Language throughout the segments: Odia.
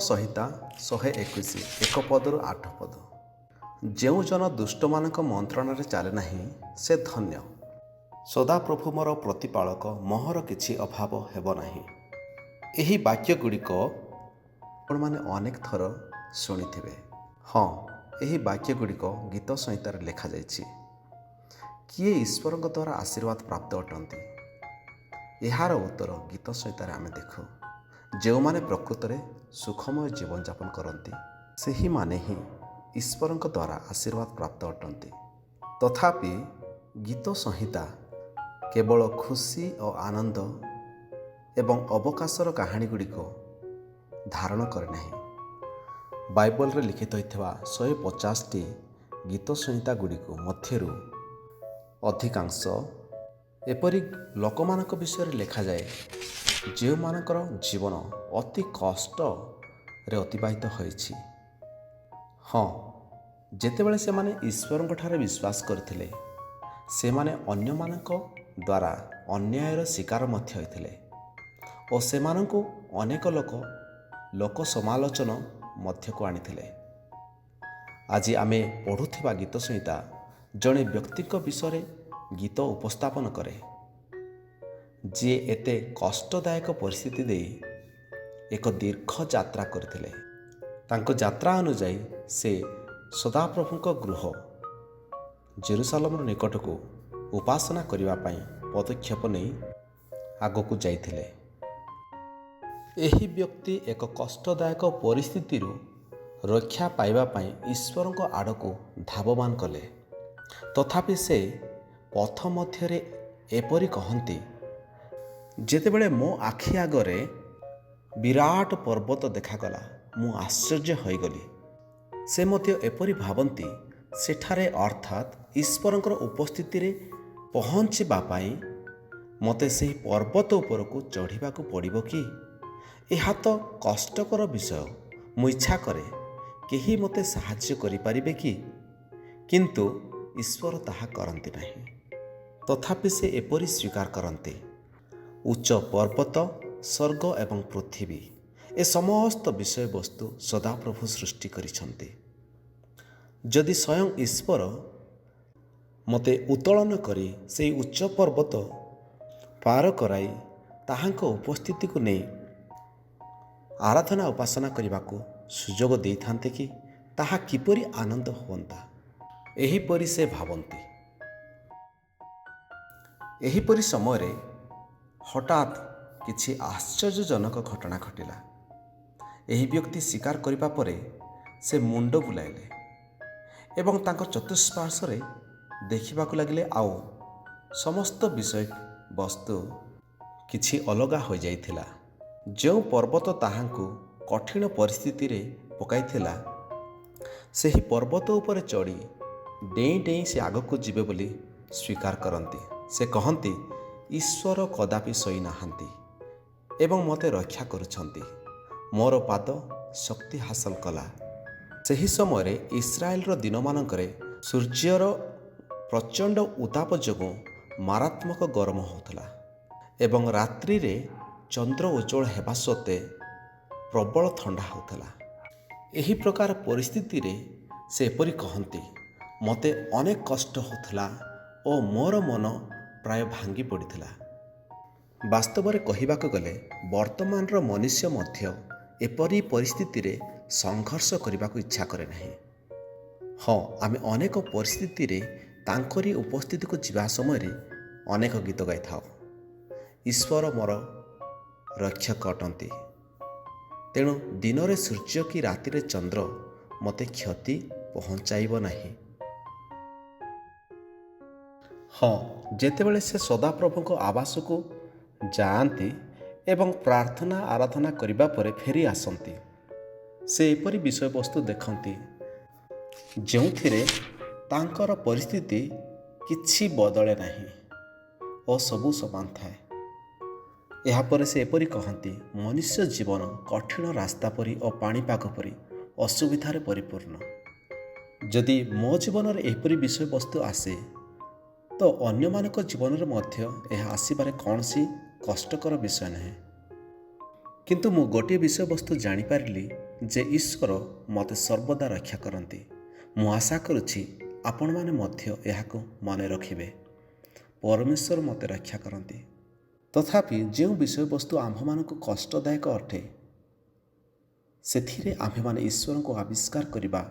ସଂହିତା 121 ଏକ ପଦରୁ 8 ପଦ। ଯେଉଁ ଜନ ଦୁଷ୍ଟମାନଙ୍କ ମନ୍ତ୍ରଣାରେ ଚାଲେ ନାହିଁ ସେ ଧନ୍ୟ। ସଦାପ୍ରଭୁ ମୋର ପ୍ରତିପାଳକ, ମୋହର କିଛି ଅଭାବ ହେବ ନାହିଁ। ଏହି ବାକ୍ୟଗୁଡ଼ିକ ଆପଣମାନେ ଅନେକ ଥର ଶୁଣିଥିବେ। ହଁ, ଏହି ବାକ୍ୟଗୁଡ଼ିକ ଗୀତ ସଂହିତାରେ ଲେଖାଯାଇଛି। କିଏ ଈଶ୍ୱରଙ୍କ ଦ୍ୱାରା ଆଶୀର୍ବାଦ ପ୍ରାପ୍ତ ଅଟନ୍ତି? ଏହାର ଉତ୍ତର ଗୀତ ସଂହିତାରେ ଆମେ ଦେଖୁ। ଯେଉଁମାନେ ପ୍ରକୃତରେ ସୁଖମୟ ଜୀବନଯାପନ କରନ୍ତି ସେହିମାନେ ହିଁ ଈଶ୍ୱରଙ୍କ ଦ୍ୱାରା ଆଶୀର୍ବାଦ ପ୍ରାପ୍ତ ଅଟନ୍ତି। ତଥାପି ଗୀତ ସଂହିତା କେବଳ ଖୁସି ଓ ଆନନ୍ଦ ଏବଂ ଅବକାଶର କାହାଣୀଗୁଡ଼ିକ ଧାରଣ କରେ ନାହିଁ। ବାଇବଲରେ ଲିଖିତ ହୋଇଥିବା 150ଟି ଗୀତ ସଂହିତା ଗୁଡ଼ିକ ମଧ୍ୟରୁ ଅଧିକାଂଶ ଏପରି ଲୋକମାନଙ୍କ ବିଷୟରେ ଲେଖାଯାଏ ଯେଉଁମାନଙ୍କର ଜୀବନ ଅତି କଷ୍ଟରେ ଅତିବାହିତ ହୋଇଛି। ହଁ, ଯେତେବେଳେ ସେମାନେ ଈଶ୍ୱରଙ୍କଠାରେ ବିଶ୍ୱାସ କରିଥିଲେ ସେମାନେ ଅନ୍ୟମାନଙ୍କ ଦ୍ୱାରା ଅନ୍ୟାୟର ଶିକାର ମଧ୍ୟ ହୋଇଥିଲେ ଓ ସେମାନଙ୍କୁ ଅନେକ ଲୋକ ସମାଲୋଚନା ମଧ୍ୟକୁ ଆଣିଥିଲେ। ଆଜି ଆମେ ପଢ଼ୁଥିବା ଗୀତ ସଂହିତା ଜଣେ ବ୍ୟକ୍ତିଙ୍କ ବିଷୟରେ ଗୀତ ଉପସ୍ଥାପନ କରେ ଯିଏ ଏତେ କଷ୍ଟଦାୟକ ପରିସ୍ଥିତି ଦେଇ ଏକ ଦୀର୍ଘ ଯାତ୍ରା କରିଥିଲେ। ତାଙ୍କ ଯାତ୍ରା ଅନୁଯାୟୀ ସେ ସଦାପ୍ରଭୁଙ୍କ ଗୃହ ଜେରୁସାଲେମର ନିକଟକୁ ଉପାସନା କରିବା ପାଇଁ ପଦକ୍ଷେପ ନେଇ ଆଗକୁ ଯାଇଥିଲେ। ଏହି ବ୍ୟକ୍ତି ଏକ କଷ୍ଟଦାୟକ ପରିସ୍ଥିତିରୁ ରକ୍ଷା ପାଇବା ପାଇଁ ଈଶ୍ୱରଙ୍କ ଆଡ଼କୁ ଧାବମାନ କଲେ। ତଥାପି ସେ ପଥ ମଧ୍ୟରେ ଏପରି କହନ୍ତି, ଯେତେବେଳେ ମୋ ଆଖି ଆଗରେ ବିରାଟ ପର୍ବତ ଦେଖାଗଲା ମୁଁ ଆଶ୍ଚର୍ଯ୍ୟ ହୋଇଗଲି। ସେ ମଧ୍ୟ ଏପରି ଭାବନ୍ତି, ସେଠାରେ ଅର୍ଥାତ୍ ଈଶ୍ୱରଙ୍କର ଉପସ୍ଥିତିରେ ପହଞ୍ଚିବା ପାଇଁ ମୋତେ ସେହି ପର୍ବତ ଉପରକୁ ଚଢ଼ିବାକୁ ପଡ଼ିବ କି? ଏହା ତ କଷ୍ଟକର ବିଷୟ। ମୁଁ ଇଚ୍ଛା କରେ କେହି ମୋତେ ସାହାଯ୍ୟ କରିପାରିବେ କି? କିନ୍ତୁ ଈଶ୍ୱର ତାହା କରନ୍ତି ନାହିଁ। ତଥାପି ସେ ଏପରି ସ୍ୱୀକାର କରନ୍ତି, ଉଚ୍ଚ ପର୍ବତ, ସ୍ୱର୍ଗ ଏବଂ ପୃଥିବୀ ଏ ସମସ୍ତ ବିଷୟବସ୍ତୁ ସଦାପ୍ରଭୁ ସୃଷ୍ଟି କରିଛନ୍ତି। ଯଦି ସ୍ୱୟଂ ଈଶ୍ୱର ମୋତେ ଉତ୍ତୋଳନ କରି ସେହି ଉଚ୍ଚ ପର୍ବତ ପାର କରାଇ ତାହାଙ୍କ ଉପସ୍ଥିତିକୁ ନେଇ ଆରାଧନା ଉପାସନା କରିବାକୁ ସୁଯୋଗ ଦେଇଥାନ୍ତେ କି, ତାହା କିପରି ଆନନ୍ଦ ହୁଅନ୍ତା। ଏହିପରି ସେ ଭାବନ୍ତି। ଏହିପରି ସମୟରେ ହଠାତ୍ କିଛି ଆଶ୍ଚର୍ଯ୍ୟଜନକ ଘଟଣା ଘଟିଲା। ଏହି ବ୍ୟକ୍ତି ସ୍ୱୀକାର କରିବା ପରେ ସେ ମୁଣ୍ଡ ବୁଲାଇଲେ ଏବଂ ତାଙ୍କ ଚତୁଃପାର୍ଶ୍ୱରେ ଦେଖିବାକୁ ଲାଗିଲେ ଆଉ ସମସ୍ତ ବିଷୟବସ୍ତୁ କିଛି ଅଲଗା ହୋଇଯାଇଥିଲା। ଯେଉଁ ପର୍ବତ ତାହାଙ୍କୁ କଠିନ ପରିସ୍ଥିତିରେ ପକାଇଥିଲା ସେହି ପର୍ବତ ଉପରେ ଚଢ଼ି ଡେଇଁ ଡେଇଁ ସେ ଆଗକୁ ଯିବେ ବୋଲି ସ୍ୱୀକାର କରନ୍ତି। ସେ କହନ୍ତି, ଈଶ୍ୱର କଦାପି ଶୋଇନାହାନ୍ତି ଏବଂ ମୋତେ ରକ୍ଷା କରୁଛନ୍ତି। ମୋର ପାଦ ଶକ୍ତି ହାସଲ କଲା। ସେହି ସମୟରେ ଇସ୍ରାଏଲର ଦିନମାନଙ୍କରେ ସୂର୍ଯ୍ୟର ପ୍ରଚଣ୍ଡ ଉତ୍ତାପ ଯୋଗୁଁ ମାରାତ୍ମକ ଗରମ ହେଉଥିଲା ଏବଂ ରାତ୍ରିରେ ଚନ୍ଦ୍ର ଉଜ୍ଜ୍ୱଳ ହେବା ସତ୍ତ୍ୱେ ପ୍ରବଳ ଥଣ୍ଡା ହେଉଥିଲା। ଏହି ପ୍ରକାର ପରିସ୍ଥିତିରେ ସେ ଏପରି କହନ୍ତି, ମୋତେ ଅନେକ କଷ୍ଟ ହେଉଥିଲା ଓ ମୋର ମନ ପ୍ରାୟ ଭାଙ୍ଗି ପଡ଼ିଥିଲା। ବାସ୍ତବରେ କହିବାକୁ ଗଲେ ବର୍ତ୍ତମାନର ମନୁଷ୍ୟ ମଧ୍ୟ ଏପରି ପରିସ୍ଥିତିରେ ସଂଘର୍ଷ କରିବାକୁ ଇଚ୍ଛା କରେ ନାହିଁ। ହଁ, ଆମେ ଅନେକ ପରିସ୍ଥିତିରେ ତାଙ୍କରି ଉପସ୍ଥିତିକୁ ଯିବା ସମୟରେ ଅନେକ ଗୀତ ଗାଇଥାଉ। ଈଶ୍ୱର ମୋର ରକ୍ଷକ ଅଟନ୍ତି, ତେଣୁ ଦିନରେ ସୂର୍ଯ୍ୟ କି ରାତିରେ ଚନ୍ଦ୍ର ମୋତେ କ୍ଷତି ପହଞ୍ଚାଇବ ନାହିଁ। ହଁ, ଯେତେବେଳେ ସେ ସଦାପ୍ରଭୁଙ୍କ ଆବାସକୁ ଯାଆନ୍ତି ଏବଂ ପ୍ରାର୍ଥନା ଆରାଧନା କରିବା ପରେ ଫେରି ଆସନ୍ତି ସେ ଏପରି ବିଷୟବସ୍ତୁ ଦେଖନ୍ତି ଯେଉଁଥିରେ ତାଙ୍କର ପରିସ୍ଥିତି କିଛି ବଦଳେ ନାହିଁ ଓ ସବୁ ସମାନ ଥାଏ। ଏହାପରେ ସେ ଏପରି କହନ୍ତି, ମନୁଷ୍ୟ ଜୀବନ କଠିନ ରାସ୍ତା ପରି ଓ ପାଣିପାଗ ପରି ଅସୁବିଧାରେ ପରିପୂର୍ଣ୍ଣ। ଯଦି ମୋ ଜୀବନରେ ଏହିପରି ବିଷୟବସ୍ତୁ ଆସେ ତ ଅନ୍ୟମାନଙ୍କ ଜୀବନରେ ମଧ୍ୟ ଏହା ଆସିବାରେ କୌଣସି କଷ୍ଟକର ବିଷୟ ନୁହେଁ। କିନ୍ତୁ ମୁଁ ଗୋଟିଏ ବିଷୟବସ୍ତୁ ଜାଣିପାରିଲି, ଯେ ଈଶ୍ୱର ମୋତେ ସର୍ବଦା ରକ୍ଷା କରନ୍ତି। ମୁଁ ଆଶା କରୁଛି ଆପଣମାନେ ମଧ୍ୟ ଏହାକୁ ମନେ ରଖିବେ। ପରମେଶ୍ୱର ମୋତେ ରକ୍ଷା କରନ୍ତି। ତଥାପି ଯେଉଁ ବିଷୟବସ୍ତୁ ଆମ୍ଭମାନଙ୍କୁ କଷ୍ଟଦାୟକ ଅଟେ, ସେଥିରେ ଆମ୍ଭେମାନେ ଈଶ୍ୱରଙ୍କୁ ଆବିଷ୍କାର କରିବା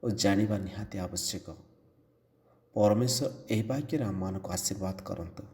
ଓ ଜାଣିବା ନିହାତି ଆବଶ୍ୟକ। ପରମେଶ୍ୱର ଏହି ବାକ୍ୟରେ ଆମମାନଙ୍କୁ ଆଶୀର୍ବାଦ କରନ୍ତୁ।